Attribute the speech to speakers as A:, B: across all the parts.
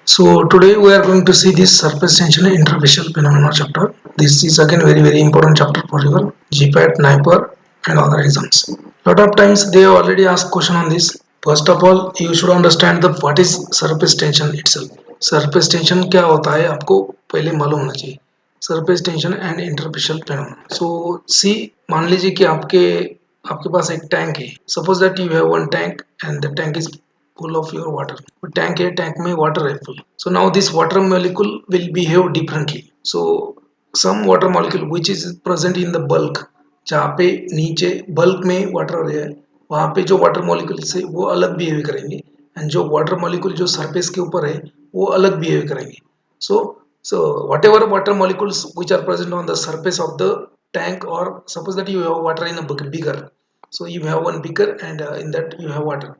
A: So today we are going to see this surface tension and interfacial phenomena chapter. This is again very important chapter for your GPAT, NIPER and other exams. Lot of times they have already asked question on this. First of all, you should understand the what is surface tension itself. Surface tension क्या होता है आपको पहले मालूम होना चाहिए. Surface tension and interfacial phenomena. So see, मान लीजिए कि आपके आपके पास एक टैंक है. Suppose that you have one tank and the tank is full of your water. Tank है, टैंक में वाटर है full. So now this water molecule will behave differently. So some water molecule which is present in the bulk, जहाँ पे नीचे bulk में water है वहाँ पे जो वाटर मॉलिक्यूल्स है वो अलग बिहेव करेंगे एंड जो वाटर मॉलिक्यूल जो सरफेस के ऊपर है वो अलग बिहेव करेंगे. So whatever water molecules which are present on the surface of the tank, or suppose that you have water in a beaker. So you have one beaker and in that you have water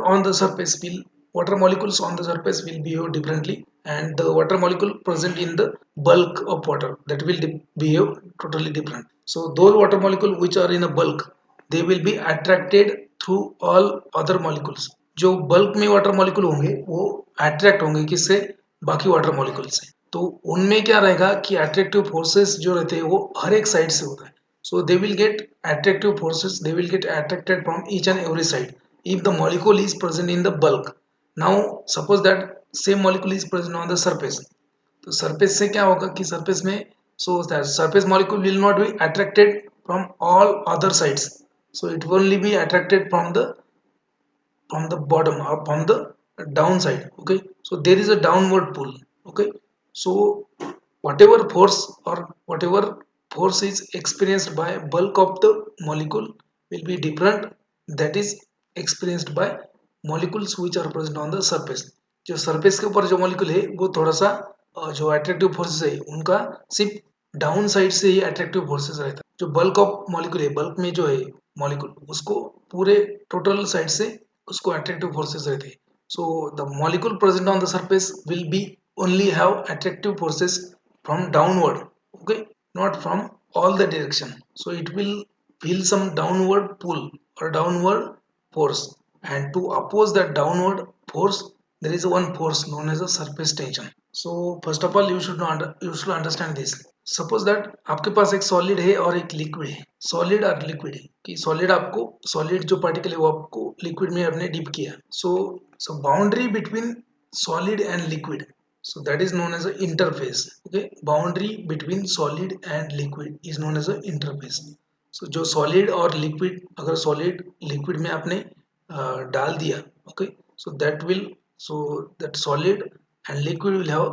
A: on the surface will water molecules on the surface will behave differently, and the water molecule present in the bulk of water that will behave totally different. So those water molecule which are in a bulk, they will be attracted through all other molecules. जो bulk में water molecule होंगे वो attract होंगे किससे? बाकी water molecule से. तो उनमें क्या रहेगा कि अट्रैक्टिव फोर्सेस जो रहते हैं वो हर एक साइड से होता है. So they will get attractive forces, they will get attracted from each and every side if the molecule is present in the bulk. Now suppose that same molecule is present on the surface. तो surface से क्या होगा कि surface में so that surface molecule will not be attracted from all other sides. So it will only be attracted from the bottom or from the downside. Okay, so there is a downward pull. Okay, so whatever force or whatever force is experienced by bulk of the molecule will be different that is experienced by molecules which are present on the surface. जो surface के ऊपर जो molecule है वो थोड़ा सा जो attractive forces है उनका सिर्फ डाउन साइड से ही अट्रैक्टिव फोर्सेस रहता है. जो बल्क ऑफ मॉलिक्यूल है, बल्क में जो है मॉलिक्यूल उसको पूरे टोटल साइड से उसको अट्रैक्टिव फोर्सेस रहते हैं. So the molecule present on the surface will be only have attractive forces from downward. Okay, not from all the direction. So it will feel some downward pull or downward force, and to oppose that downward force there is one force known as a surface tension. So first of all you should understand this. Suppose that आपके पास एक solid है और एक liquid है. Solid और liquid है कि solid आपको सॉलिड जो पार्टिकल है वो आपको लिक्विड में आपने डिप किया. So boundary between solid and liquid, so that is known as a interface. Okay, boundary between solid and liquid is known as a interface. So जो solid और liquid, अगर solid liquid में आपने डाल दिया, okay, so that solid and liquid will have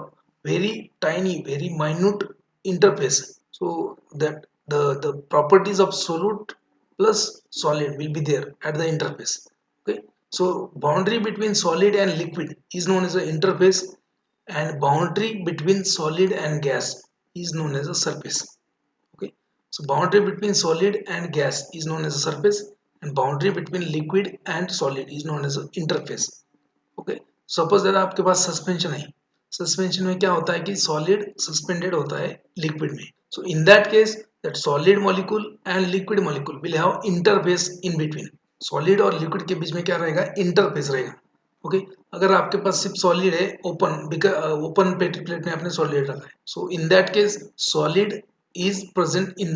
A: very tiny, very minute interface. So that the properties of solid plus solid will be there at the interface. Okay, so boundary between solid and liquid is known as an interface, and boundary between solid and gas is known as a surface. Okay, so boundary between solid and gas is known as a surface, and boundary between liquid and solid is known as an interface. Okay, suppose that आपके पास suspension है. Suspension में क्या होता है कि solid suspended होता है liquid में. So in that case that solid molecule and liquid molecule will have interface in between. Solid और लिक्विड के बीच में क्या रहेगा? इंटरफेस रहेगा. ओके, अगर आपके पास सिर्फ सॉलिड है ओपन पेटी प्लेट में आपने सॉलिड रखा है, so in that case solid is present in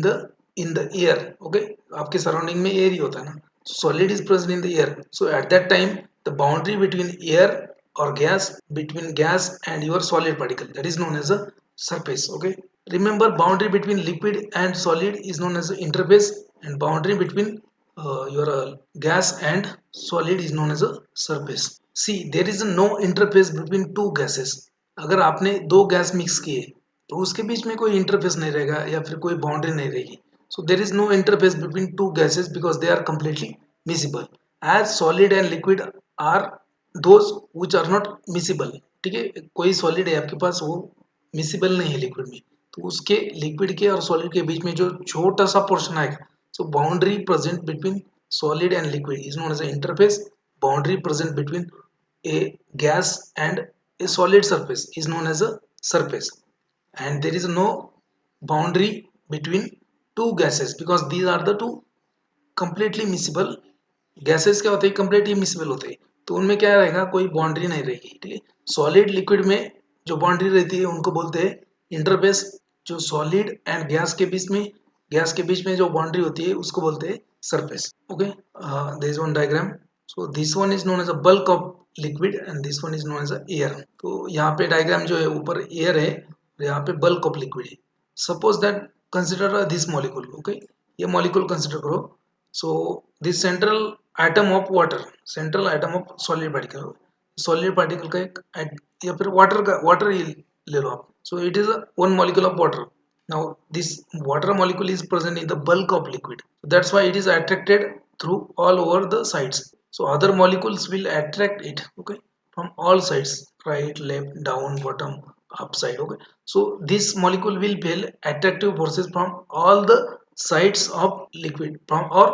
A: the air. Okay, आपके सराउंडिंग में एयर ही होता है ना. Solid is present in the air. So at that time the boundary between air or gas, between gas and your solid particle, that is known as a surface. Okay, remember boundary between liquid and solid is known as a interface, and boundary between your gas and solid is known as a surface. See, there is no interface between two gases. अगर आपने दो gas mix किए तो उसके बीच में कोई interface नहीं रहेगा या फिर कोई बाउंड्री नहीं रहेगी. So there is no interface between two gases because they are completely miscible. As solid and liquid are those which are not miscible. ठीक है, कोई सॉलिड है आपके पास वो मिसिबल नहीं है लिक्विड में, तो उसके लिक्विड के और सॉलिड के बीच में जो छोटा सा पोर्शन आएगा, so boundary present between solid and liquid is known as a interface. Boundary present between a gas and a solid surface is known as a surface, and there is no boundary between two gases because these are the two completely miscible. Gases क्या होते हैं? Completely miscible होते हैं. तो उनमें क्या रहेगा, कोई बाउंड्री नहीं रहेगी, ठीक है। सॉलिड लिक्विड में जो बाउंड्री रहती है उनको बोलते हैं इंटरफेस। जो सॉलिड एंड गैस के बीच में जो बाउंड्री होती है उसको बोलते हैं surface. Okay, there is one diagram. So this one is known as a bulk of liquid and this one is known as a air. तो यहाँ पे डायग्राम जो है ऊपर एयर है और यहाँ पे बल्क ऑफ लिक्विड है। Suppose that consider this molecule. Okay, ये मॉलिक्यूल कंसिडर करो। So this central atom of water, central atom of solid particle, solid particle का एक या फिर वाटर ही ले लो आप। सो it is one molecule of water. Now this water molecule is present in the bulk of liquid, that's why it is attracted through all over the sides. So other molecules will attract it, okay, from all sides, right, left, down, bottom, upside. Okay, so this molecule will feel attractive forces from all the sides of liquid, from, or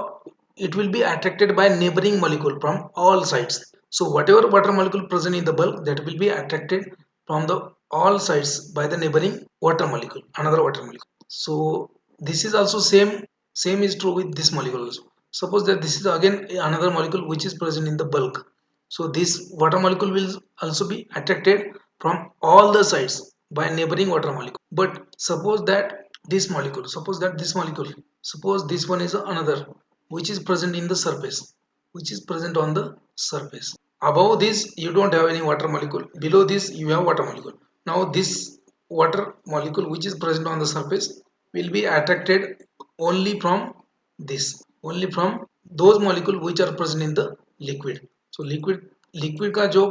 A: it will be attracted by neighboring molecule from all sides. So whatever water molecule present in the bulk, that will be attracted from the all sides by the neighboring water molecule, another water molecule. So this is also same is true with this molecule also. Suppose that this is again another molecule which is present in the bulk. So this water molecule will also be attracted from all the sides by neighboring water molecule. But suppose that suppose this one is another which is present in the surface, which is present on the surface. Above this you don't have any water molecule, below this you have water molecule. Now this water molecule which is present on the surface will be attracted only from this, only from those molecule which are present in the liquid. So liquid का जो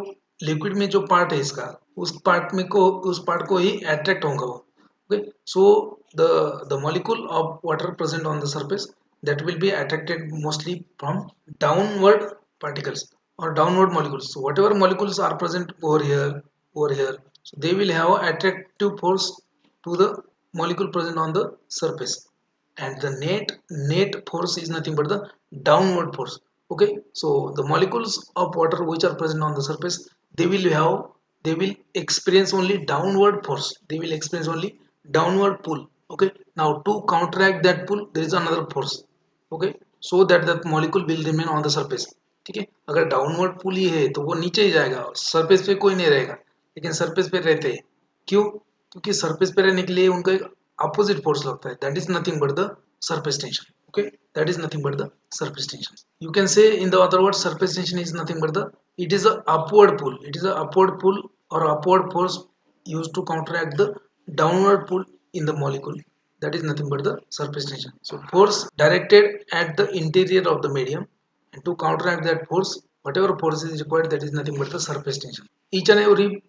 A: liquid में जो part है इसका, उस part को ही attract होगा वो. Okay, so the molecule of water present on the surface, that will be attracted mostly from downward particles or downward molecules. So whatever molecules are present over here, so they will have attractive force to the molecule present on the surface, and the net force is nothing but the downward force. Okay, so the molecules of water which are present on the surface, they will experience only downward force, they will experience only downward pull. Okay, now to counteract that pull there is another force. Okay, so that that molecule will remain on the surface. ठीक है, अगर downward पुल ही है तो वो नीचे ही जाएगा, surface पे कोई नहीं रहेगा, लेकिन सरफेस पे रहते हैं। क्यों? क्योंकि सरफेस पे रहने के लिए उनका एक opposite force लगता है, that is nothing but the surface tension. Okay, that is nothing but the surface tension. You can say in the other words, surface tension is nothing but the, it is a upward pull, it is a upward pull or upward force used to counteract the downward pull in the molecule, that is nothing but the surface tension. So force directed at the interior of the medium, and to counteract that force, whatever force is required, that is nothing but the surface tension. Each and every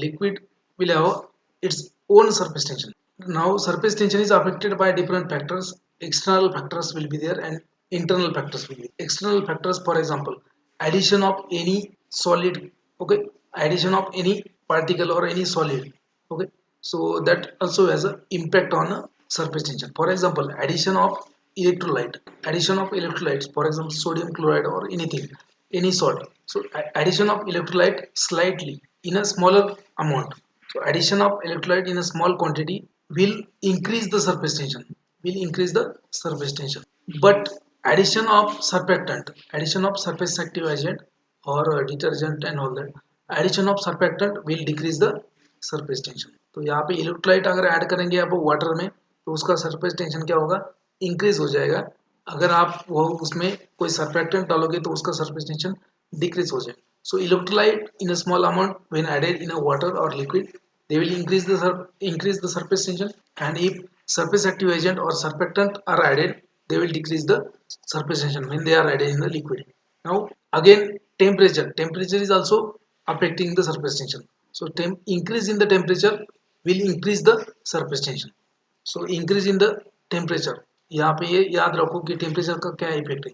A: liquid will have its own surface tension. Now surface tension is affected by different factors. External factors will be there and internal factors will be. External factors, for example, addition of any solid. Okay, addition of any particle or any solid. Okay, so that also has an impact on surface tension. For example, addition of electrolyte, addition of electrolytes, for example sodium chloride or anything, any salt. So addition of electrolyte slightly in a smaller amount, so addition of electrolyte in a small quantity will increase the surface tension, will increase the surface tension. But addition of surfactant, addition of surface active agent or detergent and all that, addition of surfactant will decrease the surface tension. तो यहाँ पे electrolyte अगर add करेंगे आप water में तो उसका surface tension क्या होगा, इंक्रीज हो जाएगा। अगर आप वो उसमें कोई सरफेक्टेंट डालोगे तो उसका सरफेस टेंशन डिक्रीज हो जाएगा. So electrolyte in a small amount when added in a water or liquid, they will increase the surface tension, and if surface active agent or surfactant are added, they will decrease the surface tension when they are added in the liquid. Now again, temperature is also affecting the surface tension. So increase in the temperature will increase the surface tension. So increase in the temperature, यहाँ पे ये याद रखो कि temperature का क्या effect है.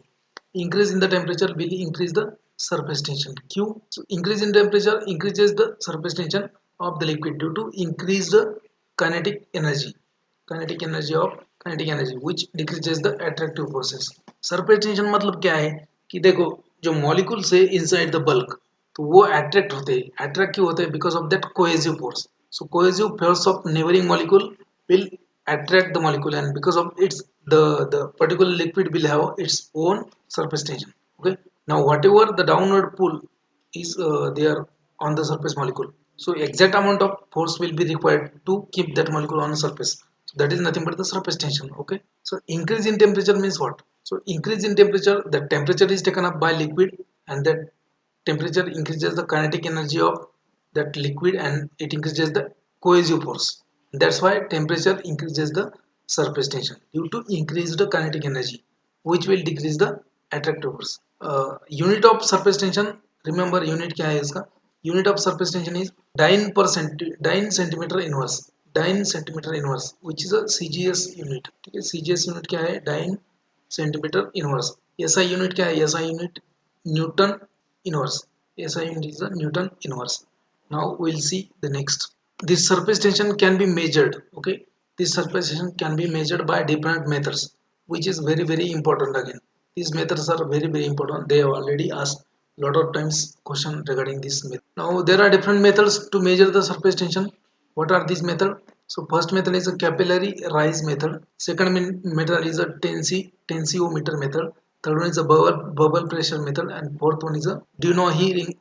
A: Increase in the temperature will increase the surface tension. Q. So increase in temperature increases the surface tension of the liquid due to increased kinetic energy. Kinetic energy which decreases the attractive forces. Surface tension मतलब क्या है कि देखो जो molecules है inside the bulk तो वो attract होते हैं. Attract क्यों होते हैं? Because of that cohesive force. So cohesive force of neighboring molecule will attract the molecule, and because of its the particular liquid will have its own surface tension. Okay, now whatever the downward pull is there on the surface molecule. So exact amount of force will be required to keep that molecule on the surface. So that is nothing but the surface tension. Okay, so increase in temperature means what? So increase in temperature, the temperature is taken up by liquid, and that temperature increases the kinetic energy of that liquid, and it increases the cohesive force. That's why temperature increases the surface tension due to increased kinetic energy, which will decrease the attractive force. Unit of surface tension, remember unit क्या है इसका? Unit of surface tension is dyne centimeter inverse, dyne centimeter inverse, which is a CGS unit. ठीक है, CGS unit क्या है? Dyne centimeter inverse. SI unit क्या है? SI unit Newton inverse. SI unit is a Newton inverse. Now we'll see the next. This surface tension can be measured. Okay, this surface tension can be measured by different methods, which is very important. Again, these methods are very important. They have already asked lot of times question regarding this method. Now there are different methods to measure the surface tension. What are these methods? So first method is a capillary rise method. Second method is a tensiometer method. Third one is a bubble pressure method, and fourth one is a Dunoyer ring.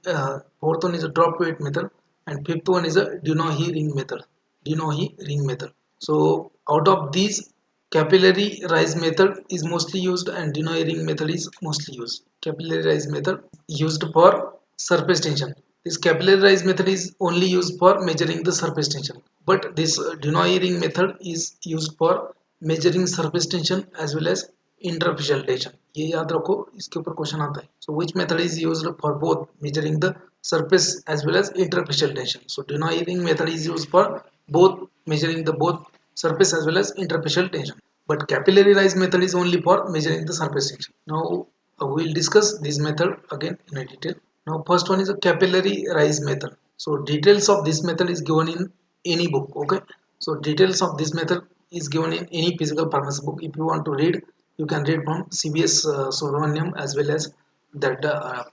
A: Fourth one is a drop weight method, and fifth one is a Dunoyer ring method. Dunoyer ring method. So out of these, capillary rise method is mostly used, and Dunoyer ring method is mostly used. Capillary rise method used for surface tension. This capillary rise method is only used for measuring the surface tension, but this Dunoyer ring method is used for measuring surface tension as well as interfacial tension. ये याद रखो, इसके ऊपर question आता है. So which method is used for both measuring the surface as well as interfacial tension? So Dunoyer ring method is used for both measuring the both surface as well as interfacial tension, but capillary rise method is only for measuring the surface tension. Now we'll discuss this method again in a detail. Now first one is a capillary rise method. So details of this method is given in any book. Okay, so details of this method is given in any physical pharmacy book. If you want to read, you can read from CBS Subramaniam as well as that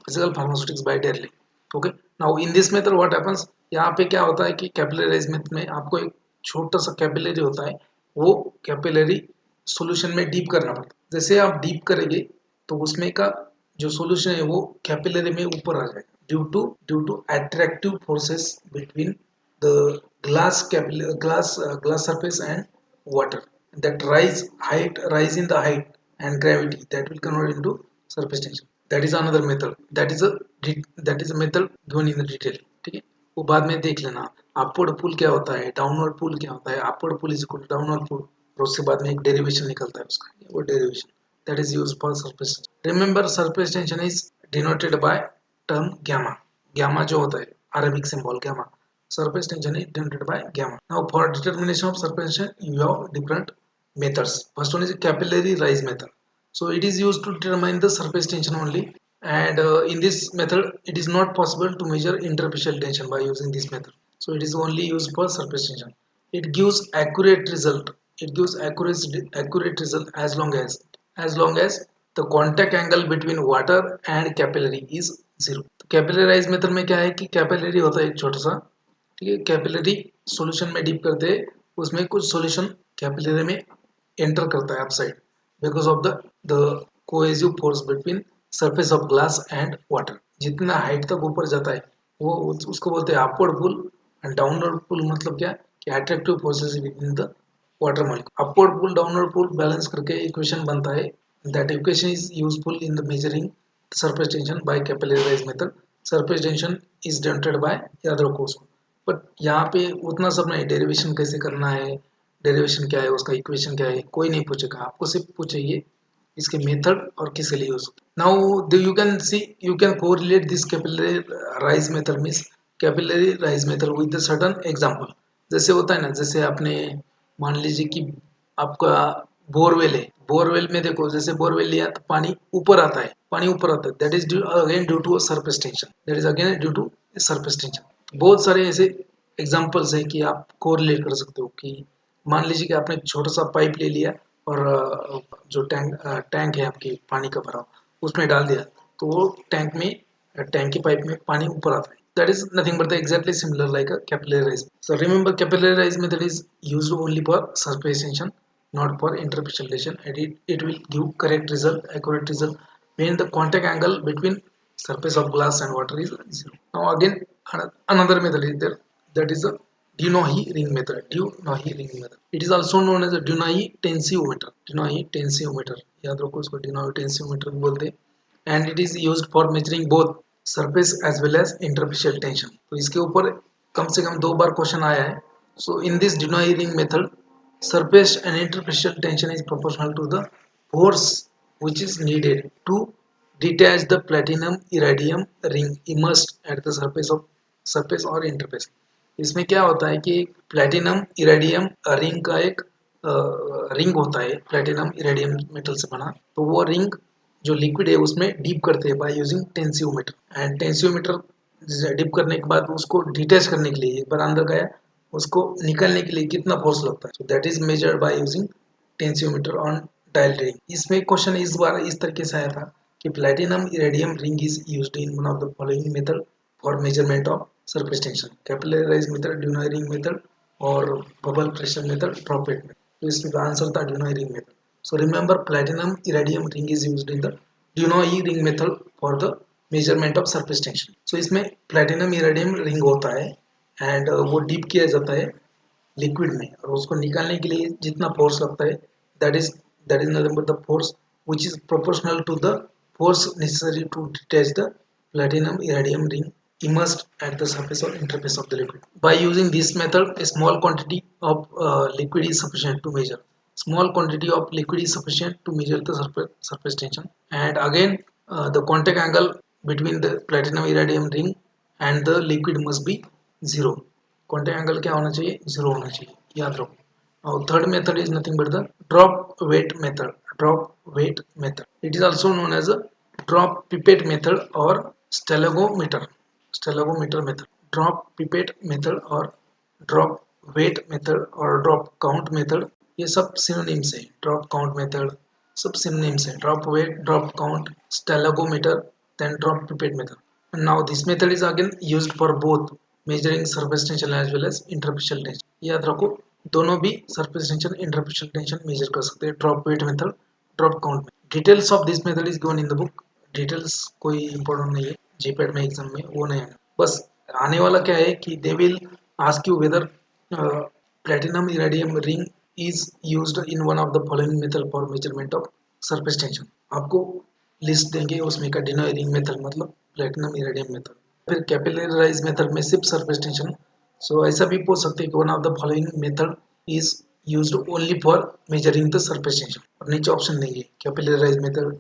A: physical pharmaceutics by Derley. Okay, now in this method what happens, यहाँ पे क्या होता है कि capillary rise method में आपको एक छोटा सा कैपिलरी होता है, वो कैपिलरी सॉल्यूशन में डीप करना पड़ता है. जैसे आप डीप करेंगे तो उसमें का जो सॉल्यूशन है वो कैपिलरी में ऊपर आ जाएगा due to attractive forces between the glass surface and water that rise in the height and gravity that will convert into surface tension. That is another method. That is a method given in the detail. ठीक है, वो बाद में देख लेना. Upward पुल क्या होता है, डाउनवर्ड पुल क्या होता है. Upward pull is equal to downward pull, और उसके बाद में एक डेरिवेशन निकलता है उसका, वो derivation that is used for surface tension. Remember surface tension is denoted by term gamma. Gamma जो होता है Arabic symbol gamma. Surface tension is denoted by gamma. Now for determination of surface tension, you have different methods. First one is capillary rise method. So it is used to determine the surface tension only, and in this method it is not possible to measure interfacial tension by using this method. So it is only used for surface tension. It gives accurate result. It gives accurate result as long as the contact angle between water and capillary is zero. Capillary rise method में क्या है कि capillary होता है एक छोटा सा, ठीक है, कैपिलरी सॉल्यूशन में डीप करते हैं, उसमें कुछ सॉल्यूशन कैपिलरी में एंटर करता है upside because of the cohesive force between surface of glass and water. जितना हाइट तक ऊपर जाता है वो उसको बोलते हैं upward pull, and downward pull मतलब क्या कि attractive forces between the water molecule. Upward pull downward pull balance करके इक्वेशन बनता है. That equation is useful in the measuring surface tension by capillary rise method. Surface tension is denoted by, याद रखो उसको. But यहाँ पे उतना सब नहीं, डेरिवेशन कैसे करना है, डेरिवेशन क्या है, उसका इक्वेशन क्या है, कोई नहीं पूछेगा. आपको सिर्फ पूछेगी इसके मेथड और किसके लिए use. Now you can C, you can correlate this capillary rise method means capillary rise method with the certain example. जैसे होता है ना, जैसे आपने मान लीजिए कि आपका बोरवेल है, बोरवेल में देखो जैसे बोरवेल लिया तो पानी ऊपर आता है, that is again due to surface tension. That is again due to surface tension. बहुत सारे ऐसे एग्जांपल्स हैं कि आप कोरिलेट कर सकते हो. कि मान लीजिए कि आपने एक छोटा सा पाइप ले लिया और जो टैंक है आपके पानी का भरा उसमें डाल दिया, तो वो टैंक के पाइप में पानी ऊपर आता है. That is nothing but the exactly similar like a capillary rise. So remember capillary rise method is used only for surface tension, not for interfacial tension, and it will give correct result, accurate result when the contact angle between Surface of glass and water is 0. Now again another method is there, that is the Dunoyer ring method. Dunoyer ring method. It is also known as a Dunoyer tensiometer. Dunoyer tensiometer. याद रखो इसको Dunoyer tensiometer बोलते हैं. And it is used for measuring both surface as well as interfacial tension. तो इसके ऊपर कम से कम 2 बार question आया है. So in this Dunoyer ring method, surface and interfacial tension is proportional to the force which is needed to detach the platinum iridium ring immersed at the surface or interface. इसमें क्या होता है कि platinum iridium ring का एक ring होता है, platinum इरेडियम metal से बना. तो वो रिंग जो लिक्विड है उसमें डीप करते हैं bye using tensiometer. And tensiometer deep करने के बाद उसको डिटैच करने के लिए, एक बार अंदर गया उसको निकलने के लिए कितना फोर्स लगता है, so that is measured by using tensiometer on dial ring. इसमें क्वेश्चन इस बार इस तरीके से आया था कि platinum iridium ring is used in one of the following method for measurement of surface tension, capillarized method, Dunoyer method, or bubble pressure method, droplet method. So इसका आंसर था Dunoyer method. So remember platinum iridium ring is used in the Dunoyer method for the measurement of surface tension. So इसमें platinum iridium ring होता है and वो deep किया जाता है liquid में, और उसको निकालने के लिए जितना फोर्स लगता है that is nothing but the force which is proportional to the force necessary to detach the platinum iridium ring immersed at the surface or interface of the liquid. By using this method, a small quantity of liquid is sufficient to measure. Small quantity of liquid is sufficient to measure the surface tension. And again, the contact angle between the platinum iridium ring and the liquid must be 0. Contact angle क्या होना चाहिए? 0 होना चाहिए. याद रखो. Now third method is nothing but the drop weight method. Drop weight method. It is also known as a drop pipette method or stalagometer. Stalagometer method, drop pipette method और drop weight method और drop count method, ये सब synonyms है. Drop count method सब synonyms है. Drop weight, drop count, stalagometer, then drop pipette method. And now this method is again used for both measuring surface tension as well as interfacial tension. याद रखो दोनों भी surface tension interfacial tension measure कर सकते हैं. Drop weight method, drop count method. Details of this method is given in the book. Details कोई important नहीं है जीपैट में एग्जाम में, वो नहीं है. बस आने वाला क्या है कि they will ask you whether platinum iridium ring is used in one of the following method for measurement of surface tension. आपको लिस्ट देंगे उसमें का Dunoyer रिंग मेथड मतलब प्लेटिनम इरेडियम मेथड, फिर कैपिलराइज मेथड में सिर्फ सरफेस टेंशन. सो ऐसा भी पूछ सकते हैं कि one of the following method is used only for measuring the surface tension, और नीचे ऑप्शन देंगे capillary rise method,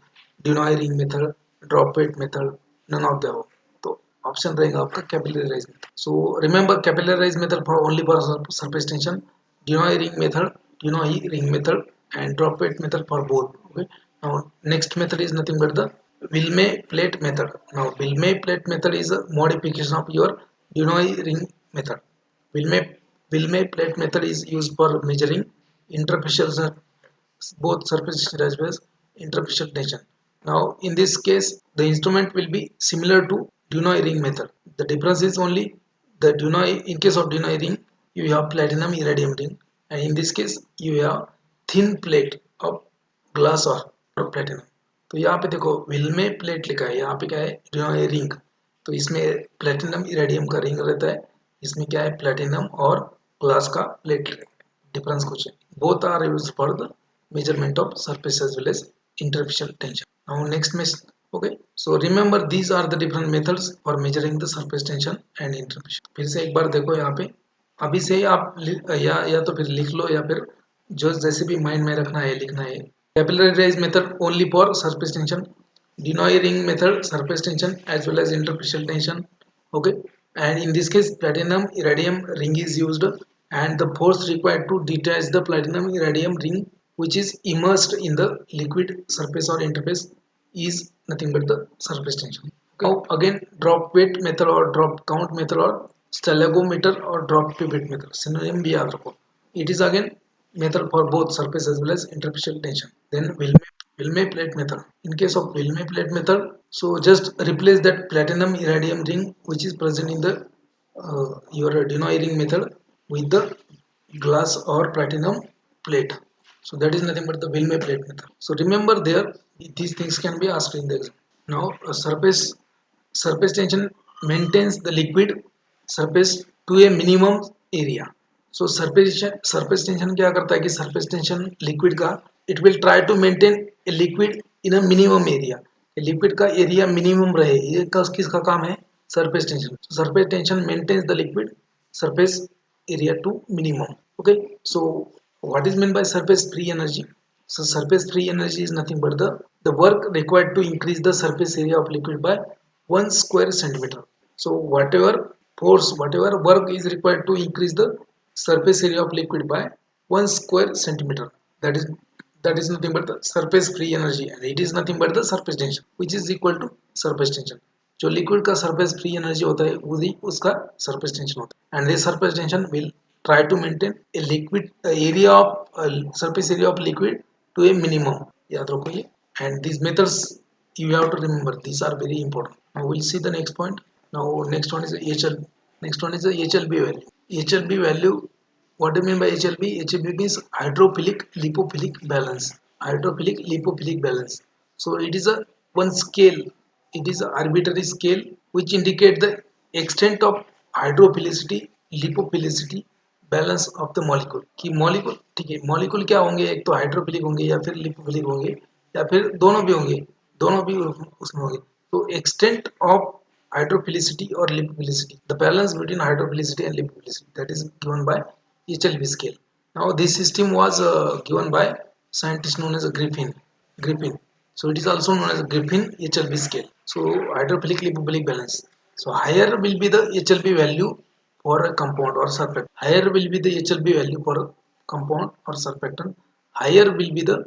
A: Dunoyer ring method, drop weight method, none of the. तो ऑप्शन रहेगा आपका capillary rise method. So remember capillary rise method for only for surface tension, Dunoyer ring method and drop weight method for both. Okay. Now next method is nothing but the Wilmey plate method. Now Wilmey plate method is a modification of your Dunoyer ring method. Wilmey Wilmey plate method is used for measuring interfacial both surface as well as interfacial tension. Now in this case the instrument will be similar to Dunoyer ring method. The difference is only the Dunoyer, in case of Dunoyer ring you have platinum iridium ring, and in this case you have thin plate of glass or platinum. तो यहाँ पे देखो विल्मे plate लिखा है, यहाँ पे क्या है Dunoyer रिंग. तो इसमें प्लेटिनम इरेडियम का रिंग रहता है, इसमें क्या है प्लेटिनम और ग्लास का प्लेट. डिफरेंस कुछ है. Both are used for the measurement of surface as well as interfacial tension. Now next okay, so remember these are the different methods for measuring the surface tension and interfacial. फिर से एक बार देखो यहाँ पे, अभी से ही आप या तो फिर लिख लो या फिर जो जैसे भी माइंड में रखना है लिखना है. Capillarized method only for surface tension, Dunoyer ring method surface tension as well as interfacial tension. Okay, and in this case platinum iridium ring is used, and the force required to detach the platinum iridium ring which is immersed in the liquid surface or interface is nothing but the surface tension. Okay. Now again drop weight method or drop count method or stalagometer or drop pipette method, synonym भी याद रखो. It is again method for both surface as well as interfacial tension. Then Wilmey plate method. In case of Wilmey plate method, so just replace that platinum iridium ring which is present in the your Dunoyer ring method with the glass or platinum plate. So that is nothing but the Wilmey plate method. So remember there these things can be asked in the exam. Now surface surface tension maintains the liquid surface to a minimum area. So surface tension क्या करता है कि surface tension liquid का it will try to maintain a liquid in a minimum area. Liquid का area minimum रहे, ये किसका काम है? Surface tension. Surface tension maintains the liquid surface area to minimum. Okay, so what is meant by surface free energy? So surface free energy is nothing but the work required to increase the surface area of liquid by 1 square centimeter. So whatever force, whatever work is required to increase the surface area of liquid by 1 square centimeter, that is nothing but the surface free energy, and it is nothing but the surface tension which is equal to surface tension. जो liquid का surface free energy होता है वही उसका surface tension होता है, and this surface tension will try to maintain a liquid area of surface area of liquid to a minimum. याद रखो ये, and this methods you have to remember, these are very important. Now we'll see the next point. Now next one is HL. Next one is the HLB value. HLB value, what do you mean by HLB? HLB means hydrophilic lipophilic balance. Hydrophilic lipophilic balance. So it is a one scale, it is an arbitrary scale which indicate the extent of hydrophilicity lipophilicity balance of the molecule. कि molecule, ठीक है, molecule क्या होंगे? एक तो hydrophilic होंगे या फिर लिपोफिलिक होंगे या फिर दोनों भी होंगे, दोनों भी उसमें होंगे. तो एक्सटेंट ऑफ हाइड्रोफिलिसिटी और lipophilicity, the balance between hydrophilicity and lipophilicity, that is given by HLB scale. Now this system was given by scientist known as Griffin. So it is also known as Griffin HLB scale. So hydrophilic lipophilic balance. So higher will be the HLB value for a compound or surfactant. Higher will be the HLB value for a compound or surfactant. Higher will be the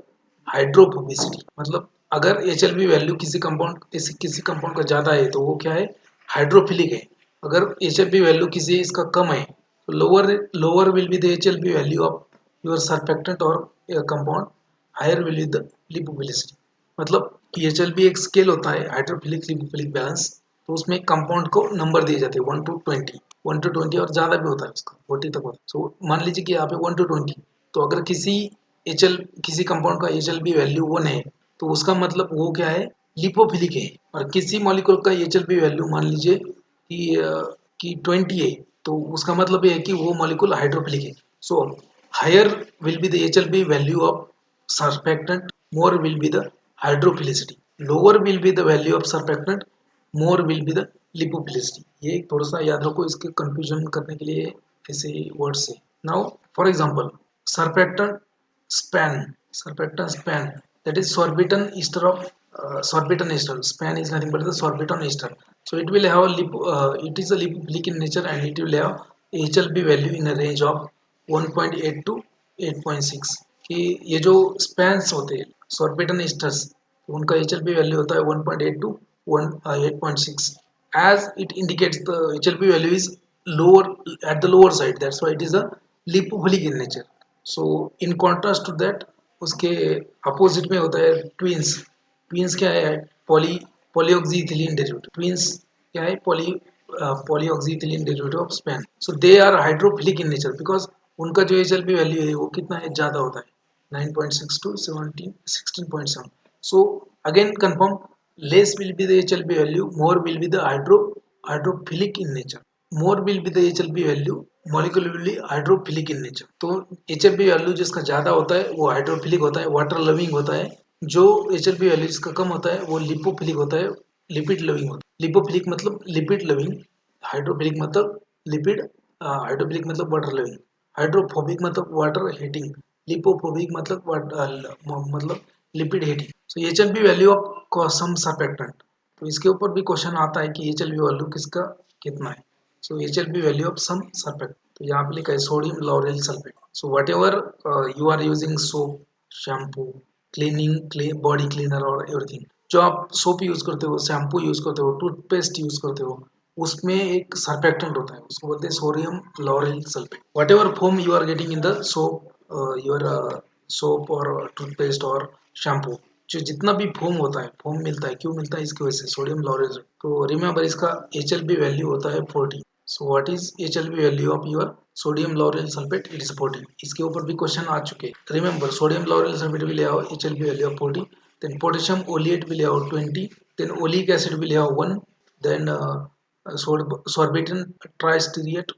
A: hydrophobicity. मतलब अगर HLB value किसी compound का ज़्यादा है तो वो क्या है? हाइड्रोफिलिक है. अगर HLB वैल्यू किसी इसका कम है तो lower will be the HLB value of your surfactant or compound, higher will be the lipophilicity. मतलब कि HLB एक स्केल होता है हाइड्रोफिलिक लिपोफिलिक बैलेंस, तो उसमें कंपाउंड को नंबर दिए जाते हैं 1 to 20, 1 to 20 और ज़्यादा भी होता है उसका 40 तक होता है. सो मान लीजिए कि यहाँ पे 1 to 20, तो अगर किसी कंपाउंड का HLB वैल्यू 1 है तो उसका मतलब वो क्या है? लिपोफिलिक है. और किसी मॉलिक्यूल का HLB वैल्यू मान लीजिए कि 20 है तो उसका मतलब ये है कि वो मॉलिक्यूल हाइड्रोफिलिक है. So higher will be the HLB value of surfactant, more will be the hydrophilicity. Lower will be the value of surfactant, more will be the lipophilicity. ये थोड़ा सा याद रखो, इसके कंफ्यूजन करने के लिए ऐसे वर्ड्स है. Now for example surfactant span, that is sorbitan ester of sorbitan ester. Span is nothing but the sorbitan ester. So it will have it is a lipophilic in nature and it will have HLB value in a range of 1.8 to 8.6. कि ये जो spans होते हैं सॉर्बिटन asters, उनका HLB value होता है 1.8 to 8.6. as it indicates the HLB value is lower at the lower side, that's why it is a lipophilic in nature. So in contrast to that, उसके opposite में होता है twins क्या है? Polyoxyethylene derivative. Tweens क्या है? Polyoxyethylene derivative of span. So they are hydrophilic in nature because उनका जो HLB वैल्यू है वो कितना है? ज़्यादा होता है 9.6 to 16.7. So again confirm, less will be the HLB value, more will be the hydrophilic in nature. More will be the HLB value, molecule will be hydrophilic in nature. तो HLB value जिसका ज़्यादा होता है वो hydrophilic होता है, water loving होता है. जो HLB वैल्यू जिसका कम होता है वो लिपोफिलिक होता है, लिपिड लविंग होता है. लिपोफिलिक मतलब लिपिड लविंग, हाइड्रोफिलिक मतलब लिपिड, हाइड्रोफिलिक मतलब वाटर लविंग, हाइड्रोफोबिक मतलब वाटर हीटिंग, लिपोफोबिक मतलब lipid hating. So HLB value of some surfactant, तो इसके ऊपर भी क्वेश्चन आता है कि HLB वैल्यू किसका कितना है. So HLB value of some surfactant, तो यहाँ पे लिखा है sodium lauryl sulphate. So whatever you are using soap, shampoo, body cleaner और एवरीथिंग, जो आप सोप यूज करते हो, शैम्पू यूज करते हो, टूथपेस्ट यूज करते हो, उसमें एक सर्फेक्टेंट होता है, उसको बोलते हैं sodium lauryl sulphate. Whatever foam you are getting in the soap, your soap और टूथपेस्ट और शैम्पू, जो जितना भी फोम होता है, फोम मिलता है, क्यों मिलता है? इसकी वजह से सोडियम लॉरेल. तो रिमेंबर इसका HLB वैल्यू होता है 40. So what is HLB value of your sodium lauryl sulphate? It is 40. इसके ऊपर भी क्वेश्चन आ चुके. Remember sodium lauryl sulphate will have HLB value of 40, then potassium oleate will have 20, then oleic acid will have 1, Then sorbitan tristeariate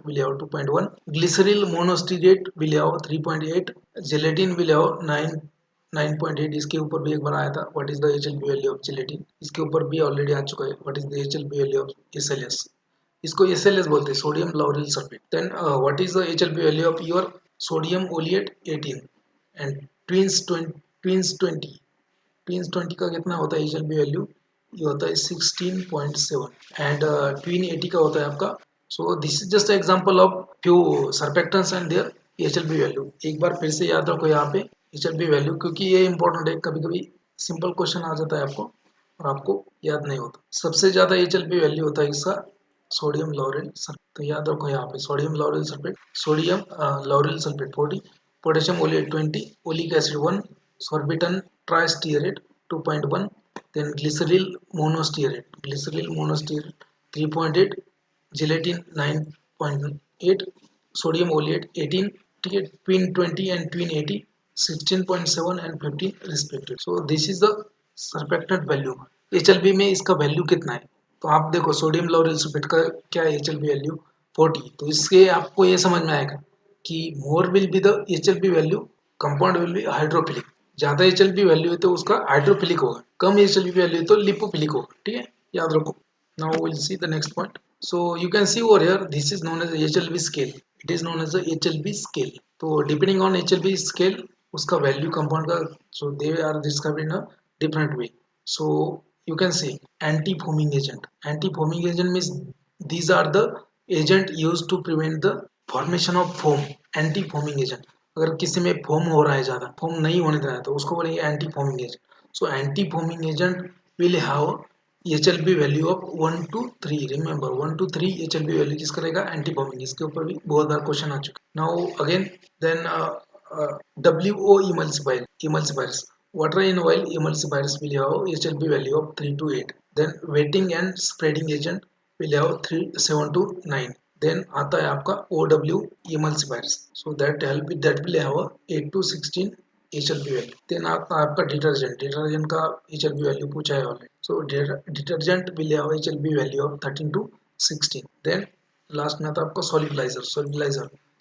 A: will have 2.1, glyceryl monostearate will have 3.8, gelatin will have 9.8. इसके ऊपर भी एक बार आया था, what is the HLB value of gelatin, इसके ऊपर भी ऑलरेडी आ चुका है, what is the HLB value of SLS, इसको SLS बोलते हैं, sodium lauryl sulfate. Then what is the HLB value of your sodium oleate 18 and tweens 20 का कितना होता है HLB वैल्यू, ये होता है 16.7 एंड ट्विन 80 का होता है आपका. So this is just example of few surfactants and their HLB value. एक बार फिर से याद रखो यहाँ पे HLB वैल्यू, क्योंकि ये इंपॉर्टेंट है, कभी कभी सिंपल क्वेश्चन आ जाता है आपको और आपको याद नहीं होता. सबसे ज्यादा HLB वैल्यू होता है इसका सोडियम लॉरेल सल्फेट, तो याद रखो यहाँ पे sodium lauryl sulfate, sodium lauryl sulfate 40, potassium oleate 20, oleic acid 1, sorbitan tristearate 2.1, then glyceryl monostearate 3.8, gelatin 9.8, sodium oleate 18, ठीक है, twin 20 and twin 80 16.7 and 15 respectively. So this is the surfactant value. HLB में इसका value कितना है, तो आप देखो sodium lauryl sulphate का क्या है HLB वैल्यू 40, तो इससे आपको ये समझ में आएगा कि more will be the HLB value, compound will be hydrophilic, ज्यादा HLB वैल्यू है तो उसका हाइड्रोफिलिक होगा, कम HLB वैल्यू है तो लिपोफिलिक होगा, ठीक है, याद रखो. Now will see the next point. So you can see over here this is known as HLB scale, it is known as HLB scale. तो डिपेंडिंग ऑन HLB स्केल उसका value compound का, so they are described in a different way. So you can see anti-foaming agent. Anti-foaming agent means these are the agent used to prevent the formation of foam. Anti-foaming agent, अगर किसी में foam हो रहा है, ज्यादा foam नहीं होने देना है तो उसको बोलेंगे anti foaming agent. So anti foaming agent will have HLB value of 1 to 3. Remember 1 to 3 HLB value किसका रहेगा, एंटी फोमिंग. इसके ऊपर भी बहुत बार क्वेश्चन आ चुके. Now again then WO emulsifiers. Water in oil emulsifiers will have HLB value of 3 to 8. Then wetting and spreading agent will have 7 to 9. Then आता है आपका OW emulsifiers. So that will have 8 to 16 HLB value. Then आता है आपका detergent का HLB value पूछा है already. So detergent will have HLB value of 13 to 16. Then last में आता है आपका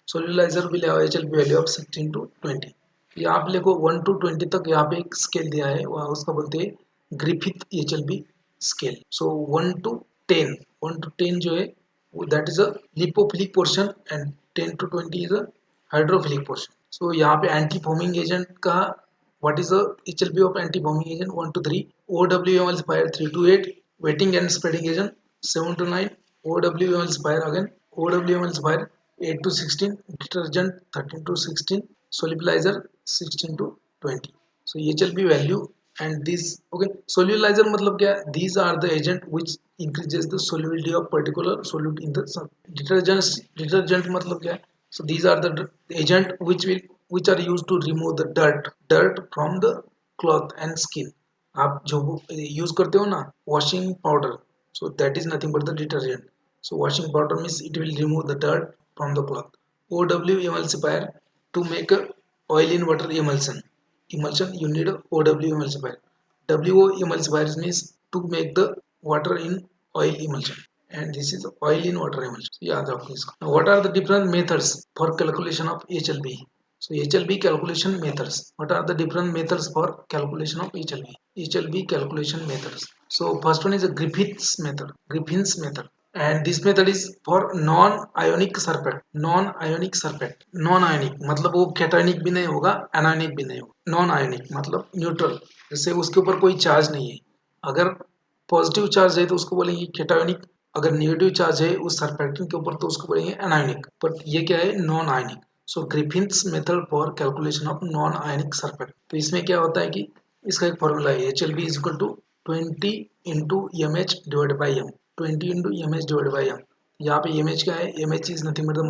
A: सोल्यूलाइजर will have HLB value of 16 to 20. ये आप देखो 1 to 20 तक यहाँ पे एक स्केल दिया है, वहाँ उसका बोलते हैं Griffith HLB scale. So 1 to 10 जो है that is a lipophilic portion and 10 to 20 is a hydrophilic portion. So यहाँ पे एंटी फोमिंग एजेंट का what is the HLB of anti foaming agent 1 to 3, OW emulsifier 3 to 8, wetting and spreading agent 7 to 9, OW emulsifier again OW emulsifier 8 to 16, detergent 13 to 16, solubilizer 16 to 20. So HLB value and this, okay, solubilizer मतलब क्या है, these are the agent which increases the solubility of particular solute in the detergent मतलब क्या है, so these are the agent which are used to remove the dirt from the cloth and skin. आप जो use करते हो ना washing powder, so that is nothing but the detergent. So washing powder means it will remove the dirt from the cloth. OW emulsifier to make a oil in water emulsion you need a OW emulsifier. WO emulsifier means to make the water in oil emulsion, and this is oil in water emulsion. So याद रखो इसको. Now what are the different methods for calculation of HLB? So HLB calculation methods. What are the different methods for calculation of HLB calculation methods? So first one is a Griffith's method. And this method is for non-ionic surfactant. Non-ionic मतलब वो cationic भी नहीं होगा, anionic भी नहीं होगा. नॉन-आयनिक मतलब neutral, जैसे उसके ऊपर कोई चार्ज नहीं है. अगर पॉजिटिव चार्ज है तो उसको बोलेंगे कैटायनिक, अगर नेगेटिव चार्ज है उस सर्फेक्टेंट के ऊपर तो उसको बोलेंगे एनायनिक. बट ये क्या है, non ionic. So Griffiths method for calculation of non ionic surfactant. तो इसमें क्या होता है कि इसका एक फॉर्मूला है HLB is equal to 20 into MH divide by M. 20 into MH divide by M. यहाँ पे MH क्या है, MH is nothing but the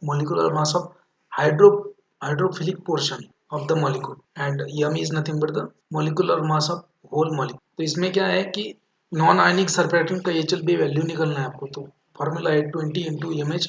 A: molecular mass of hydrophilic portion of the molecule and M is nothing but the molecular mass of whole molecule. तो इसमें क्या है कि non ionic surfactant का HLB वैल्यू निकलना है आपको. तो फॉर्मूला है 20 into MH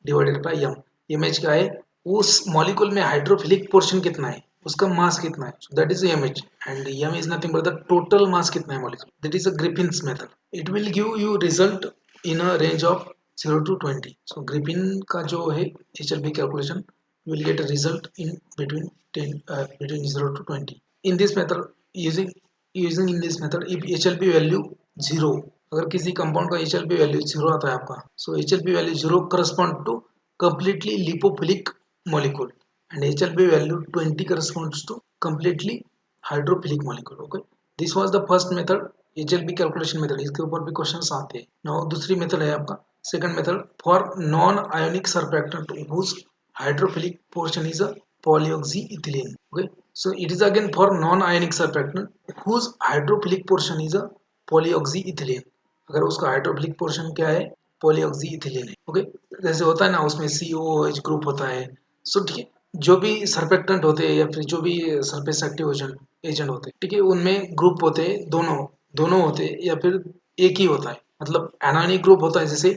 A: divided by M. MH क्या है, उस मॉलिक्यूल में हाइड्रोफिलिक पोर्शन कितना है, उसका मास कितना है, so that is mh, and m is nothing but the total mass कितना है molecule, that is a Griffin's method. It will give you result in a range of 0 to 20. So Griffin का जो है HLB calculation will get a result in between 10 between 0 to 20. In this method, using in this method, if HLB value 0, अगर किसी compound का HLB value 0 आता है आपका, so HLB value 0 correspond to completely lipophilic molecule and HLB value 20 corresponds to completely hydrophilic molecule. Okay, this was the first method, HLB calculation method. इसके ऊपर भी questions आते हैं. Now दूसरी मेथड है आपका second method for non-ionic surfactant whose hydrophilic portion is a polyoxyethylene. Okay, so it is again for non-ionic surfactant whose hydrophilic portion is a polyoxyethylene. अगर उसका हाइड्रोफिलिक पोर्शन क्या है, पॉलीऑक्सीइथिलीन है. ओके, जैसे होता है ना उसमें COOH ग्रुप होता है. सो ठीक है, जो भी सर्फेक्टेंट होते हैं या फिर जो भी सरफेस एक्टिव एजेंट होते हैं, ठीक है, उनमें ग्रुप होते हैं, दोनों दोनों होते हैं या फिर एक ही होता है. मतलब एनायनिक ग्रुप होता है, जैसे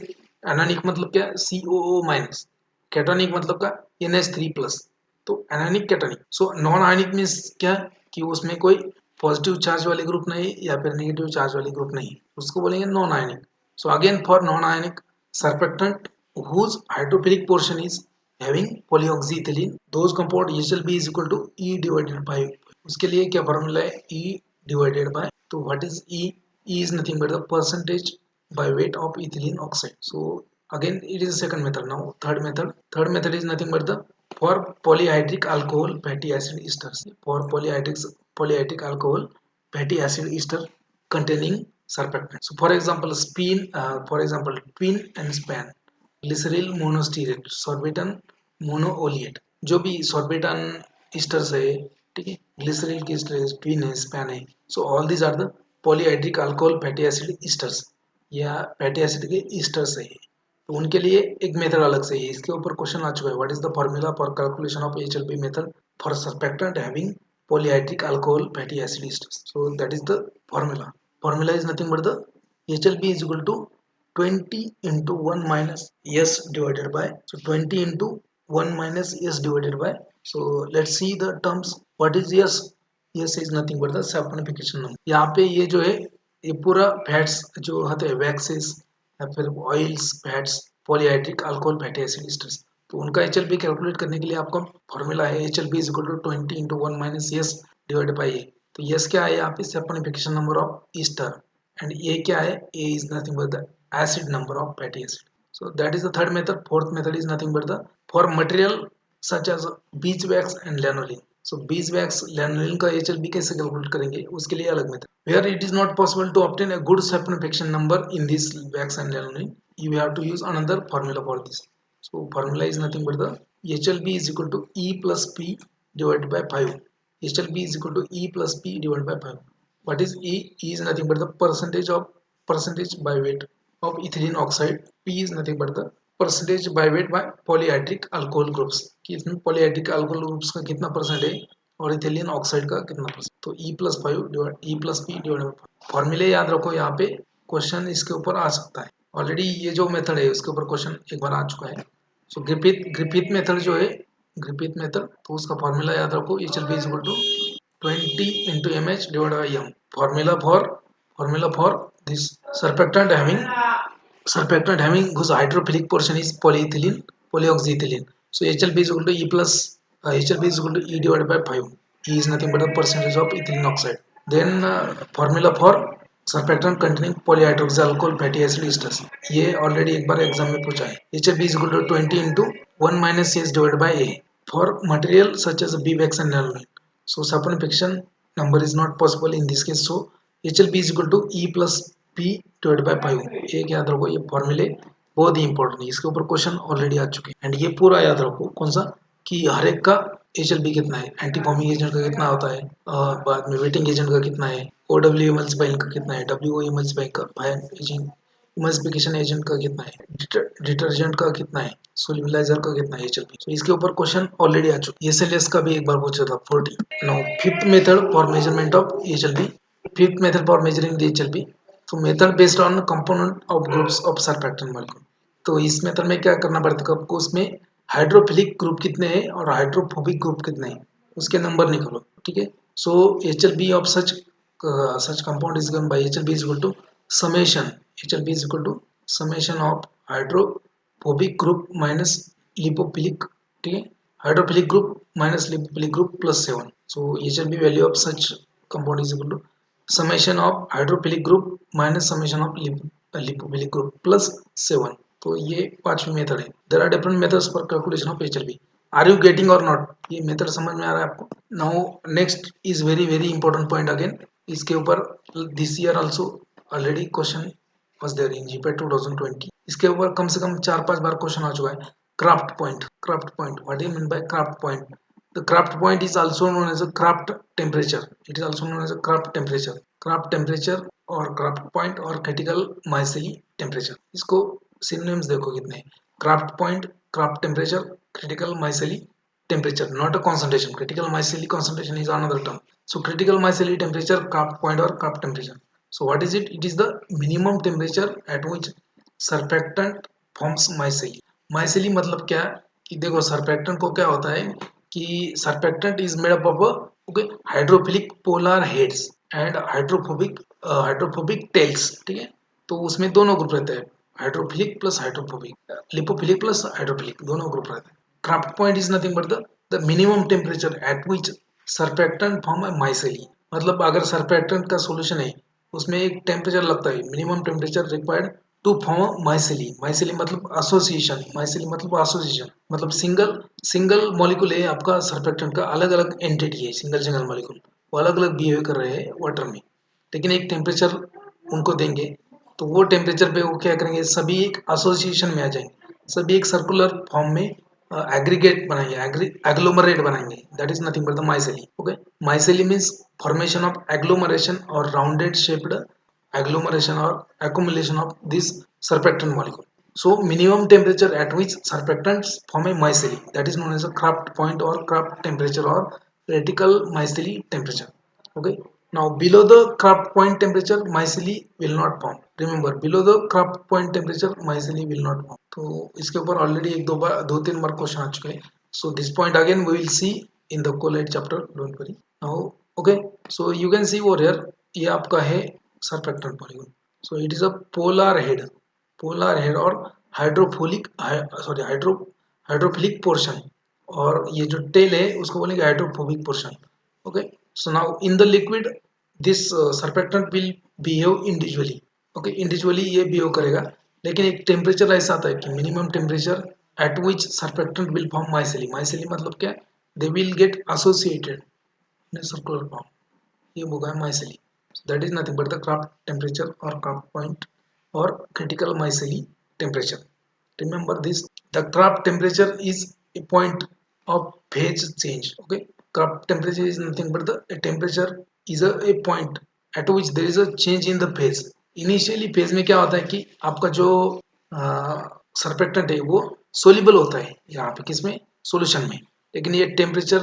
A: एनायनिक मतलब क्या, COO माइनस, कैटानिक मतलब क्या, NH3+. तो anionic cationic. So non ionic means क्या, कि उसमें कोई पॉजिटिव चार्ज वाले ग्रुप नहीं या फिर नेगेटिव चार्ज वाले ग्रुप नहीं, उसको बोलेंगे non ionic. So again for non ionic surfactant whose hydrophilic portion is having polyoxyethylene, those compound HLB is equal to E divided by, उसके लिए क्या फॉर्मूला है, E divided by, तो what is E? E is nothing but the percentage by weight of ethylene oxide. So again it is the second method. Now third method is nothing but the for polyhydric alcohol fatty acid esters, for polyhydric alcohol fatty acid ester containing surfactant. So for example twin and span, ग्लिसरील मोनोस्टीरेट, सॉर्बिटन मोनोओलिएट, जो भी सॉर्बिटन esters है, ठीक है, ग्लिसरील की Easter twin है, Span है. So all these are the polyhydric alcohol fatty acid esters या fatty acid के ईस्टर्स है. तो उनके लिए एक मेथड अलग से है, इसके ऊपर क्वेश्चन आ चुका है. What is the formula for calculation of HLB method for surfactant having polyhydric alcohol fatty acid esters? So that is the formula is nothing but the HLB is equal to 20 into 1 minus S divided by, so 20 into 1 minus S divided by. So let's see the terms. What is S? S is nothing but the saponification number. यहाँ पे ये जो है, ये पूरा fats जो होते हैं, वैक्सेस या फिर oils, fats, polyhydric alcohol fatty acid asters, तो उनका HLB कैलकुलेट करने के लिए आपका फॉर्मूला है HLB is equal to 20 into 1 minus S divided by A. तो S क्या है यहाँ पे, saponification number of ester, and A क्या है, A is nothing but the acid number of fatty acid. So that is the third method. Fourth method is nothing but the for material such as beeswax and lanolin. So beeswax, lanolin का HLB कैसे calculate करेंगे, उसके लिए अलग method. Where it is not possible to obtain a good saponification number in this wax and lanolin, you have to use another formula for this. So formula is nothing but the HLB is equal to E plus P divided by 5. HLB is equal to E plus P divided by 5. What is E? E is nothing but the percentage by weight of ethylene oxide. P is nothing but the percentage by weight by polyhydric alcohol groups, कि इसमें polyhydric alcohol groups का कितना percent है और ethylene oxide का कितना percent. तो E plus P divide by. फॉर्मूले याद रखो, यहाँ पे क्वेश्चन इसके ऊपर आ सकता है. ऑलरेडी ये जो मेथड है उसके ऊपर क्वेश्चन एक बार आ चुका है. सो ग्रिफिथ मेथड जो है, ग्रिफिथ मेथड, तो उसका फॉर्मूला याद रखो, HLB is equal to 20 into mH divided by m. Formula for this surfactant having whose hydrophilic portion is polyoxyethylene. So HLB is equal to HLB is equal to E divided by 5. E is nothing but a percentage of ethylene oxide. Then formula for surfactant containing polyhydroxy alcohol fatty acid esters, ये already एक बार exam में पूछा है. HLB is equal to 20 into 1 minus S divided by A for material such as beeswax and lanolin. So saponification number is not possible in this case. So HLB is equal to E plus P divided by 5. एक याद रखो, ये फॉर्मूले बहुत ही important है, इसके ऊपर question already आ चुके हैं. एंड ये पूरा याद रखो, कौन सा, कि हर एक का HLB कितना है, एंटी फॉर्मिंग एजेंट का कितना होता है, बाद में वेटिंग एजेंट का कितना है, OW इमल्सिफाइंग का कितना है, WO इमल्सिफाइंग का, इमल्सिफिकेशन एजेंट का कितना है, डिटर्जेंट का कितना है, सोल्यूबलाइजर का कितना है HLB. तो इसके ऊपर क्वेश्चन ऑलरेडी आ चुके हैं. SLS का भी एक बार पूछा था 40. Now fifth method for measurement of HLB. Fifth method for measuring the HLB. So method based on component of groups of surfactant molecule. तो इस मेथड में क्या करना पड़ता है आपको, उसमें हाइड्रोफिलिक ग्रुप कितने हैं और हाइड्रोफोबिक ग्रुप कितने हैं, उसके नंबर निकालो, ठीक है। So HLB of such compound is given by HLB is equal to summation, HLB is equal to summation of hydrophobic group minus lipophilic, ठीक है, hydrophilic group minus lipophilic group plus 7। So HLB value of such compound is equal to summation of hydrophilic group minus summation of lipophilic group plus 7। तो ये पांचवी method है। There are different methods for calculation of HLB। Are you getting or not? ये method समझ में आ रहा है आपको? Now next is very very important point again. इसके ऊपर this year also already question was there in GPAT 2020। इसके ऊपर कम से कम 4-5 बार क्वेश्चन आ चुका है। Krafft point, Krafft point, what do you mean by Krafft point? The Krafft point is also known as a Krafft temperature, it is also known as a Krafft temperature, Krafft temperature और Krafft point और critical micelle temperature. इसको synonyms देखो कितने हैं। Krafft point, Krafft temperature, critical mycelli temperature, not a concentration. Critical mycelli concentration is another term. So critical mycelli temperature, Kraft point or Kraft temperature. So what is it? It is the minimum temperature at which surfactant forms mycelli. Mycelli मतलब क्या है कि देखो surfactant को क्या होता है कि surfactant is made up of okay hydrophilic polar heads and hydrophobic tails, ठीक है। तो उसमें दोनों ग्रुप रहते हैं, hydrophilic plus hydrophobic, lipophilic plus hydrophilic, दोनों ग्रुप रहते हैं। Krafft point is nothing but the minimum temperature at which surfactant form ए माइसेली। मतलब अगर सरफेक्टेंट का सॉल्यूशन है उसमें एक टेम्परेचर लगता है, minimum temperature required to form micelle. Micelle मतलब एसोसिएशन, माइसेली मतलब एसोसिएशन, मतलब सिंगल सिंगल मॉलिक्यूल है आपका सरफेक्टेंट का, अलग अलग एंटिटी है, सिंगल सिंगल मॉलिक्यूल, वो अलग अलग बिहेव कर रहे हैं वाटर में, लेकिन एक टेम्परेचर उनको देंगे तो वो टेम्परेचर पे वो क्या करेंगे, सभी एक एसोसिएशन में आ जाएंगे, सभी एक सर्कुलर फॉर्म में एग्रीगेट बनाएंगे, एग्लोमरेट बनाएंगे, that is nothing but the micelle. Okay, micelle means formation of agglomeration or rounded shaped agglomeration or accumulation of this surfactant molecule. So minimum temperature at which surfactants form a micelle, that is known as a Kraft point or Kraft temperature or radical micelle temperature. Okay, now below the Kraft point temperature micelle will not form. Remember, below the Kraft point temperature micelle will not form. तो इसके ऊपर already एक दो तीन बार question आ चुके हैं. So this point again we will see in the colloid chapter, don't worry. Now okay, so you can see over here ये आपका है surfactant polygon. So it is a polar head और हाइड्रोफिलिक पोर्शन, और ये जो tell है उसको बोलेंगे hydrophobic portion. Okay, so now in the liquid this surfactant will behave individually. Okay, individually ये बिहेव करेगा, लेकिन एक टेम्परेचर ऐसा आता है कि minimum temperature at which surfactant will form micelle. Micelle मतलब क्या, they will get associated in circular form, ये होगा माइसेली. That is nothing but the Kraft temperature or Kraft point or critical myceli temperature. Remember this, the Kraft temperature is a point of phase change. Okay, Kraft temperature is nothing but the a temperature is a point at which there is a change in the phase. Initially phase में क्या होता है कि आपका जो surfactant है वो soluble होता है यहाँ पे किसमें, सॉल्यूशन में, लेकिन ये टेम्परेचर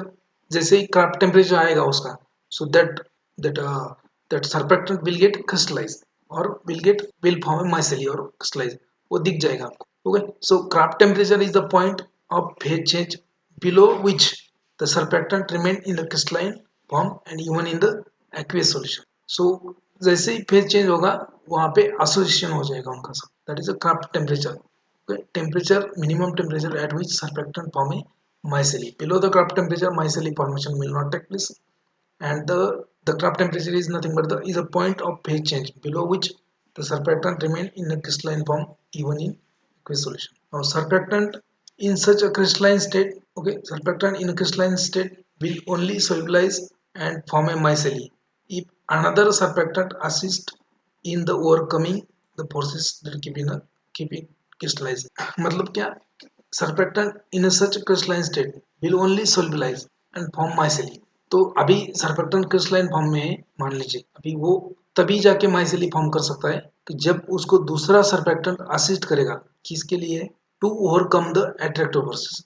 A: जैसे ही क्राफ्ट टेम्परेचर आएगा उसका, so that that surfactant will get crystallized or will form a micelle or crystallize, वो दिख जाएगा आपको. Okay, so Kraft temperature is the point of phase change below which the surfactant remain in the crystalline form and even in the aqueous solution. So जैसे ही phase change होगा वहाँ पे association हो जाएगा उनका सब, that is a Kraft temperature. Okay, temperature, minimum temperature at which surfactant form a micelle. Below the Kraft temperature micelle formation will not take place, and the Kraft temperature is nothing but is a point of phase change below which the surfactant remain in a crystalline form even in aqueous solution. Now surfactant in such a crystalline state, okay, surfactant in a crystalline state will only solubilize and form a micelle if another surfactant assists in the overcoming the forces that keep it crystallized. मतलब क्या, surfactant in a such crystalline state will only solubilize and form micelle. तो अभी surfactant crystalline form में है, मान लीजिए अभी वो तभी जाके माइसेली फॉर्म कर सकता है कि जब उसको दूसरा सरफेक्टेंट असिस्ट करेगा, किसके लिए, to overcome the attractive forces,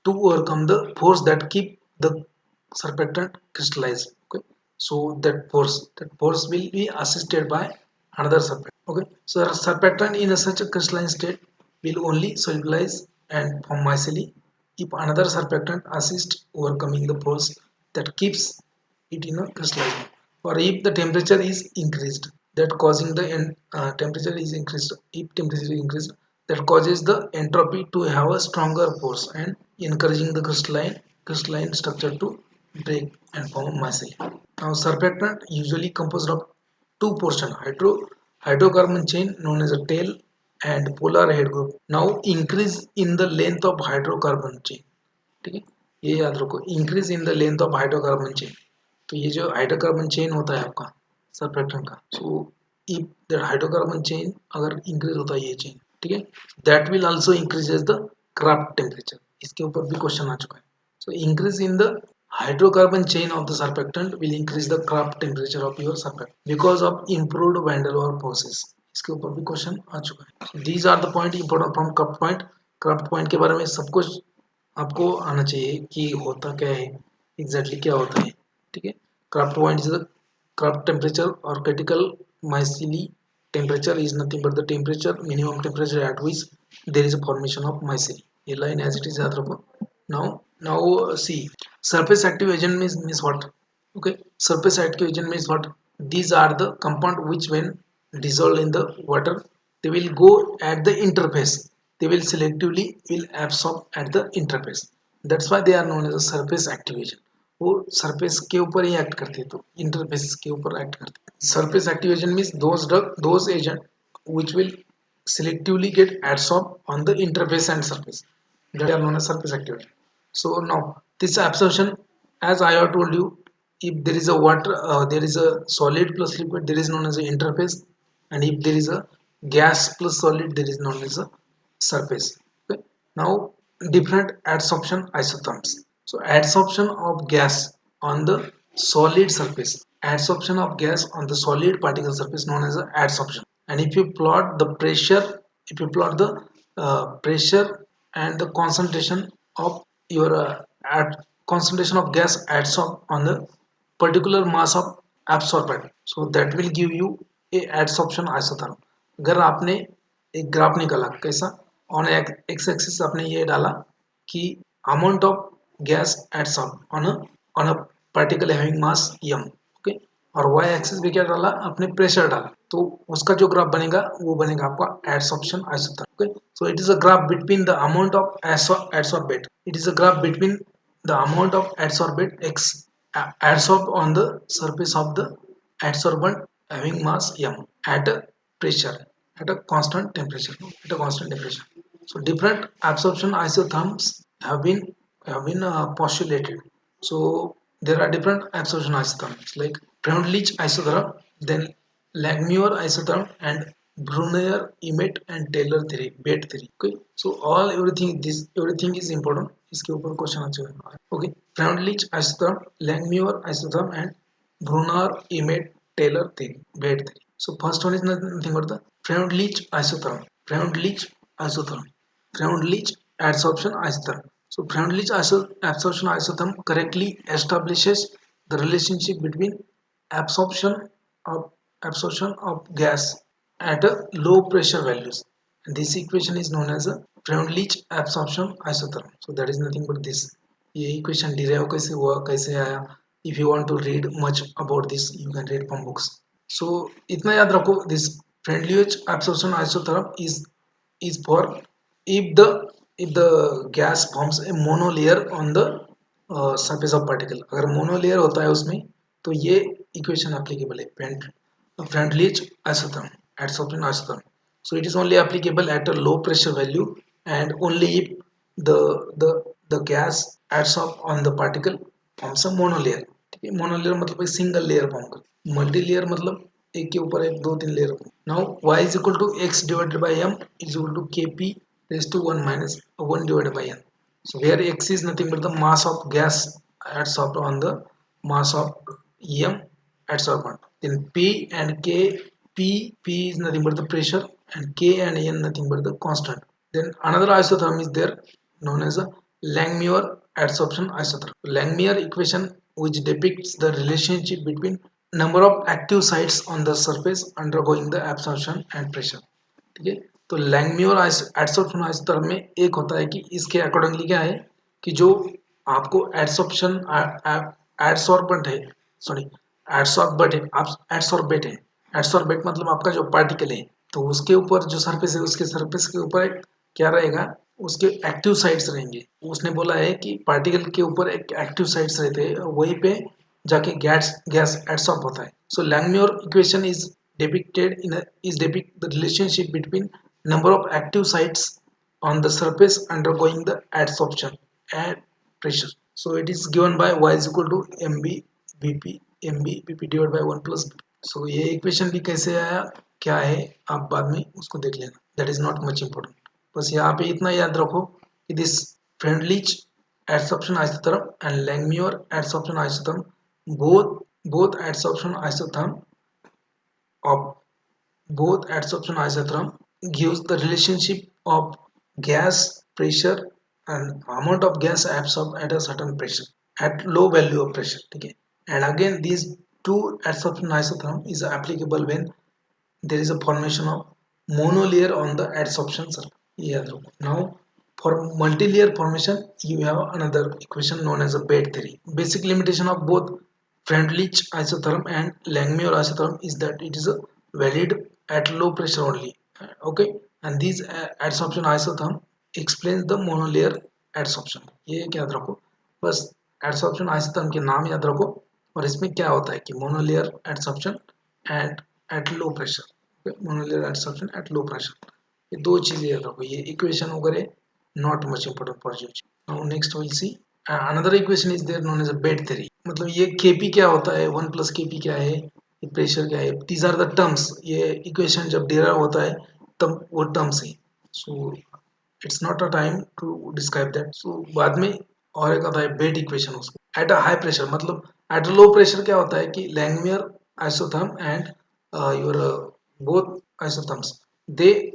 A: to overcome the force that keep the surfactant crystallize. Okay, so that force will be assisted by another surfactant. Okay, so surfactant in such a crystalline state will only solubilize and form micelle if another surfactant assists overcoming the force that keeps it in a crystallization, or if the temperature is increased that causing the temperature is increased, if temperature is increased that causes the entropy to have a stronger force and encouraging the crystalline structure to break and form mycelium. Now surfactant usually composed of two portion hydrocarbon chain known as a tail and polar head group. Now increase in the length of hydrocarbon chain, ठीक है, ये याद रखो, increase in the length of hydrocarbon chain. तो ये जो hydrocarbon chain होता है आपका सरफेक्टेंट का, so if the hydrocarbon chain अगर इंक्रीज होता है ये चेन, ठीक है, that will also increases the Krafft temperature. इसके ऊपर भी क्वेश्चन आ चुका है। So increase in the hydrocarbon chain of the surfactant will increase the craft temperature of your surfactant because of improved van der Waals process। इसके ऊपर भी question आ चुका है। These are the point important from Krafft point. Krafft point के बारे में सब कुछ आपको आना चाहिए कि होता क्या है, एग्जैक्टली क्या होता है, ठीक है। Krafft point is the Krafft temperature or critical micelle temperature is nothing but the temperature minimum temperature at which there is a formation of micelle. ये लाइन एज इट इज याद रखो। now see, surface active agent means what? Okay, surface active agent means what? These are the compound which when dissolved in the water they will go at the interface, they will selectively will absorb at the interface, that's why they are known as a surface active agent। वो surface के ऊपर ही act करते हैं, तो interface के ऊपर act करते हैं। Surface active agent means those agent which will selectively get adsorbed on the interface and surface, that are known as surface active agent। So now this absorption, as I have told you, if there is a water, there is a solid plus liquid, there is known as an interface, and if there is a gas plus solid, there is known as a surface। Okay? Now different adsorption isotherms। So adsorption of gas on the solid surface, adsorption of gas on the solid particle surface known as a adsorption। And if you plot the pressure, if you plot the pressure and the concentration of your concentration of gas adsorbed on the particular mass of absorbent, so that will give you a adsorption isotherm। अगर आपने एक graph निकाला कैसा, on x axis आपने ये डाला कि amount of gas adsorbed on a particle having mass m, okay, और y एक्सिस पे क्या डाला आपने, प्रेशर डाला, तो उसका जो ग्राफ बनेगा वो बनेगा आपका adsorption isotherm. Okay, so it is a graph between the amount of adsorbate, it is a graph between the amount of adsorbate x adsorbed on the surface of the adsorbent having mass m at a pressure, at a constant temperature, at a constant temperature। So different absorption isotherms have been postulated। So there are different absorption isotherms like Freundlich isotherm, then Langmuir isotherm, and Brunner, Emmett and Taylor theory, Bate theory। Okay, so all everything is important। इसके ऊपर question आ जाएगा। Okay, Freundlich isotherm, Langmuir isotherm and Brunner, Emmett, Taylor theory, Bate theory। So first one is nothing but the Freundlich isotherm, Freundlich isotherm, Freundlich adsorption isotherm। So Freundlich absorption isotherm correctly establishes the relationship between absorption of absorption of gas at a low pressure values, and this equation is known as a Freundlich absorption isotherm। So that is nothing but this। ये equation derive कैसे हुआ, कैसे आया, if you want to read much about this you can read from books। So इतना याद रखो, this Freundlich absorption isotherm is for if the gas forms a monolayer on the surface of particle। अगर monolayer होता है उसमें तो ये equation applicable है, Freundlich isotherm, adsorption isotherm। So it is only applicable at a low pressure value and only if the gas adsorb on the particle forms a monolayer। ठीक है, monolayer मतलब एक single layer फॉर्म कर, multi layer मतलब एक के ऊपर एक दो तीन layer. Now y is equal to x divided by m is equal to kp raised to 1 minus 1 divided by n। So where x is nothing but the mass of gas adsorbed on the mass of m adsorbent, then p and k, p is nothing but the pressure and k and n nothing but the constant। Then another isotherm is there known as a Langmuir adsorption isotherm। Langmuir equation which depicts the relationship between number of active sites on the surface undergoing the absorption and pressure। ठीक है, तो लैंगम्यूर adsorption isotherm में एक होता है कि इसके accordingly क्या है, कि जो आपको एडसॉर्प्शन एडसॉर्बेंट है, सॉरी एडसॉर्बेट है। एडसॉर्बेट मतलब आपका जो पार्टिकल है, तो उसके ऊपर जो सरफेस है, उसके सरफेस के ऊपर एक क्या रहेगा, उसके एक्टिव साइड्स रहेंगे। उसने बोला है कि पार्टिकल के ऊपर एक एक्टिव साइड्स रहते हैं, वहीं पे जाके गैस गैस एडसॉर्ब होता है। So Langmuir equation is depict the relationship between number of active sites on the surface undergoing the adsorption at pressure. So it is given by y is equal to mb vp mb vp divided by 1 plus b. So ये equation भी कैसे आया क्या है आप बाद में उसको देख लेना, that is not much important. बस यहाँ पे इतना याद रखो कि this Freundlich adsorption isotherm and Langmuir adsorption isotherm, both adsorption isotherm of both adsorption isotherm gives the relationship of gas pressure and amount of gas absorbed at a certain pressure at low value of pressure. Okay, and again these two adsorption isotherm is applicable when there is a formation of monolayer on the adsorption surface. Yeah. Now for multilayer formation you have another equation known as a bed theory. Basic limitation of both Freundlich isotherm and Langmuir isotherm is that it is a valid at low pressure only. Okay, and these adsorption isotherm explains the monolayer adsorption. ये याद रखो, बस adsorption isotherm के नाम याद रखो और इसमें क्या होता है कि monolayer adsorption and at low pressure. Okay? Monolayer adsorption at low pressure. ये दो चीजें याद रखो, ये इक्वेशन वगैरह not much important for you. Now next we'll see another equation is there known as a bed theory. मतलब ये kp क्या होता है, 1 plus kp क्या है, ये प्रेशर क्या है, these are the terms. ये इक्वेशन जब डेराइव होता है तब वो टर्म्स है। So it's not a time to describe that. So बाद में और एक आता है बेड इक्वेशन, उसको एट अ हाई प्रेशर, मतलब एट अ लो प्रेशर क्या होता है कि Langmuir isotherm and your both isotherms they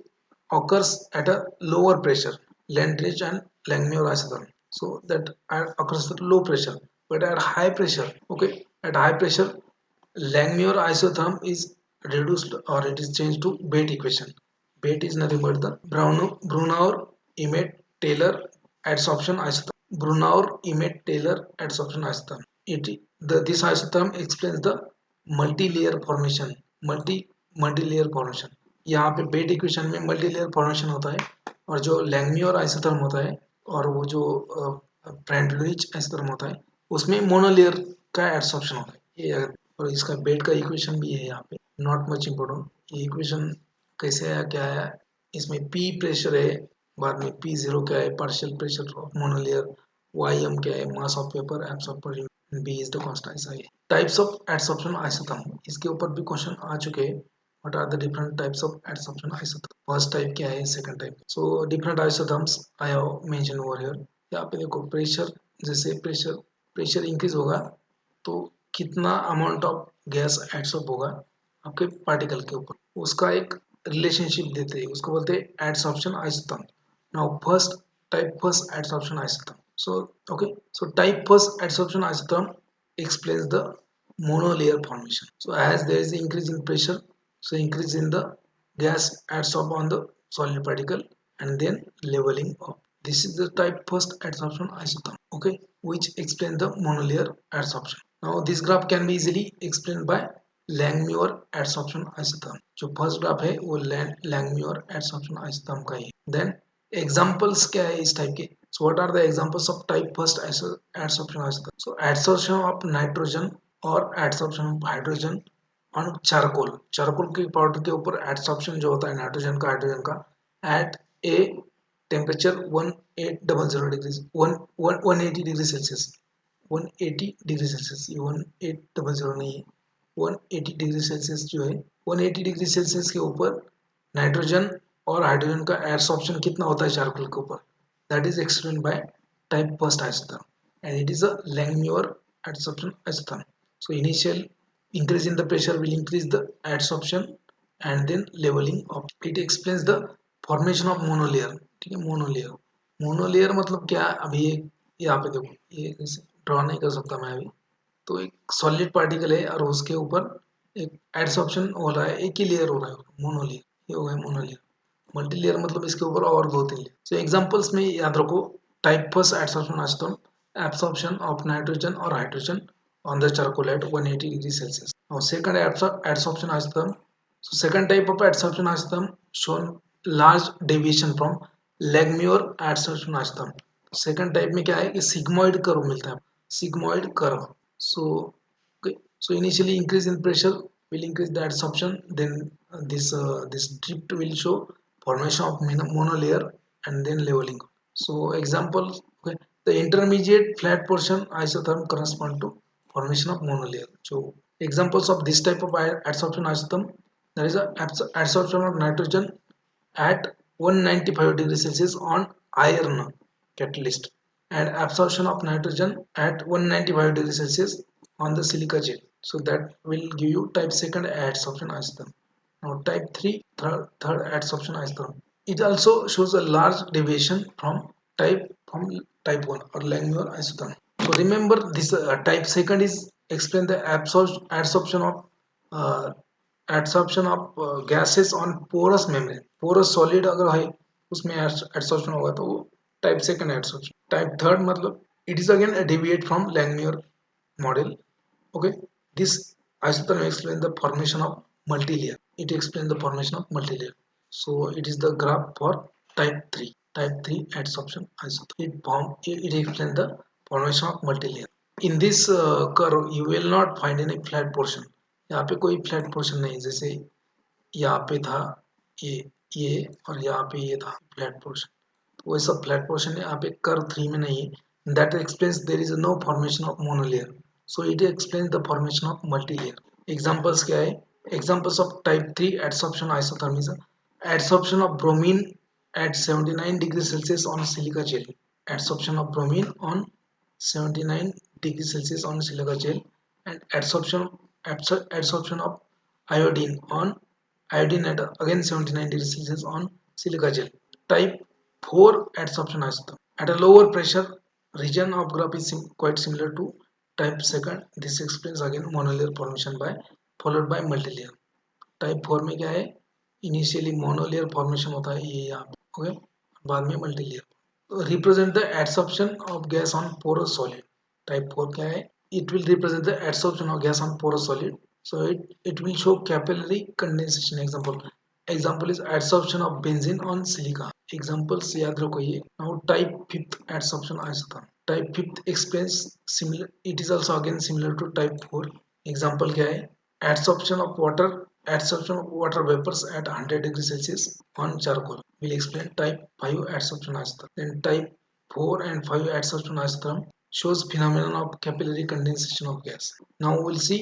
A: occurs at a lower pressure, Landrich and Langmuir isotherm. So that occurs at low pressure, but at high pressure, okay, at high pressure, Langmuir isotherm is reduced or it is changed to Bate equation. Bate is nothing but the Brunauer-Emmet-Taylor adsorption isotherm. Brunauer-Emmet-Taylor adsorption isotherm. This isotherm explains the multi-layer formation. Multi-layer formation. यहाँ पे बेट equation में multi layer formation होता है और जो लैंगम्योर isotherm होता है और वो जो फ्रेंडलिच आइसोथर्म होता है उसमें मोनोलेयर का एडसॉर्प्शन होता है। ये और इसका बेट का इक्वेशन भी है यहाँ पे, नॉट मच इम्पोर्टेंट। ये इक्वेशन कैसे आया क्या है, इसमें पी प्रेशर है, बाद में पी जीरो क्या है, partial pressure of monolayer, Y M क्या है, मास ऑफ पेपर एब्सॉर्ब पर बी इज द कांस्टेंट। ऐसा है टाइप्स ऑफ एडसॉर्प्शन आइसोथर्म, इसके ऊपर भी क्वेश्चन आ चुके हैं। What are the different types of adsorption isotherm? First type क्या है, second type. So different isotherms I have mentioned over here. यहाँ पे देखो प्रेशर, जैसे प्रेशर इंक्रीज होगा तो कितना अमाउंट ऑफ गैस एडसॉर्ब होगा आपके पार्टिकल के ऊपर, उसका एक रिलेशनशिप देते हैं, उसको बोलते हैं adsorption isotherm. Now first adsorption isotherm. So okay, so type first adsorption isotherm explains the monolayer formation. So as there is increase in pressure, so increase in the gas adsorb on the solid particle and then leveling up. This is the type first adsorption isotherm, okay, which explains the monolayer adsorption. Now this graph can be easily explained by Langmuir adsorption isotherm. जो first graph है वो Langmuir adsorption isotherm का ही। Then examples क्या है इस type के, so what are the examples of type first adsorption isotherm? So adsorption of nitrogen और adsorption of hydrogen on charcoal के पाउडर के ऊपर एडसॉर्प्शन जो होता है हाइड्रोजन का at a temperature 1800 degree 180 degree Celsius 180 degree Celsius, ये 1800 नहीं है, 180 डिग्री सेल्सियस जो है, 180 डिग्री सेल्सियस के ऊपर नाइट्रोजन और हाइड्रोजन का एडसॉर्प्शन कितना होता है चारकोल के ऊपर, that is explained bye type first isotherm and it is a Langmuir adsorption isotherm. So initial increase in the pressure will increase the adsorption and then leveling up. It explains the formation of monolayer. ठीक है, monolayer मतलब क्या, अभी यहाँ पे देखो, ये draw नहीं कर सकता मैं अभी, तो एक सॉलिड पार्टिकल है और उसके ऊपर एक एडसॉर्प्शन हो रहा है, एक ही लेयर हो रहा है, मोनोलेयर, ये हो गया मोनोलेयर। मल्टीलेयर मतलब इसके ऊपर और दो तीन लेयर। सो एग्जांपल्स में याद रखो Type first adsorption isotherm, absorption of nitrogen or hydrogen on the charcoal at 180 degrees Celsius. Now second adsorption isotherm. So second type of adsorption isotherm shown large deviation from Langmuir adsorption isotherm. Second type में क्या है कि sigmoid curve मिलता है, sigmoid curve. So okay, so initially increase in pressure will increase the adsorption, then this drift will show formation of monolayer and then leveling. So examples, okay, the intermediate flat portion isotherm correspond to formation of monolayer. So examples of this type of adsorption isotherm, there is a adsorption of nitrogen at 195 degrees Celsius on iron catalyst and absorption of nitrogen at 195 degrees Celsius on the silica gel. So that will give you type second adsorption isotherm. Now type 3 third adsorption isotherm. It also shows a large deviation from type 1 or Langmuir isotherm. So remember this type second is explain the adsorption of uh, gases on porous membrane. Porous solid अगर है उसमें adsorption होगा तो वो type second adsorption. Type third मतलब it is again a deviate from Langmuir model. Okay, this isotherm explains the formation of multilayer. It explains the formation of multilayer. So it is the graph for type 3. Type 3 adsorption isotherm. It explains the formation of multilayer. In this curve you will not find any flat portion. यहाँ पे कोई flat portion नहीं, जैसे यहाँ पे था ये ये और यहाँ पे ये था फ्लैट पोर्शन, तो वही सब फ्लैट पोर्शन है यहाँ पे कर्व 3 में नहीं है. That explains there is no formation of monolayer. So it explains the formation of multilayer. Examples क्या है? Examples of type 3 adsorption isotherm is adsorption of bromine at 79 degrees Celsius on silica gel. Adsorption of bromine on 79 degrees Celsius on silica gel and adsorption of iodine on iodine at again 79 degrees Celsius on silica gel. Type 4 adsorption isotherm. At a lower pressure, region of graph is quite similar to type second. This explains again monolayer formation by followed by multilayer. Type 4 में क्या है? Initially monolayer formation होता है ये यहाँ पे, okay, बाद में multilayer. Represent the adsorption of gas on porous solid. Type 4 क्या है? It will represent the adsorption of gas on porous solid. So it will show capillary condensation. Example is adsorption of benzene on silica. Examples याद रखो ये. Now type 5 adsorption isotherm. Type 5 explains similar, it is also again similar to type 4. एग्जांपल क्या है? Adsorption of water vapors at 100 degrees Celsius on charcoal. We'll explain type 5 adsorption isotherm. Then type 4 and 5 adsorption isotherm shows phenomenon of capillary condensation of gas. Now we'll see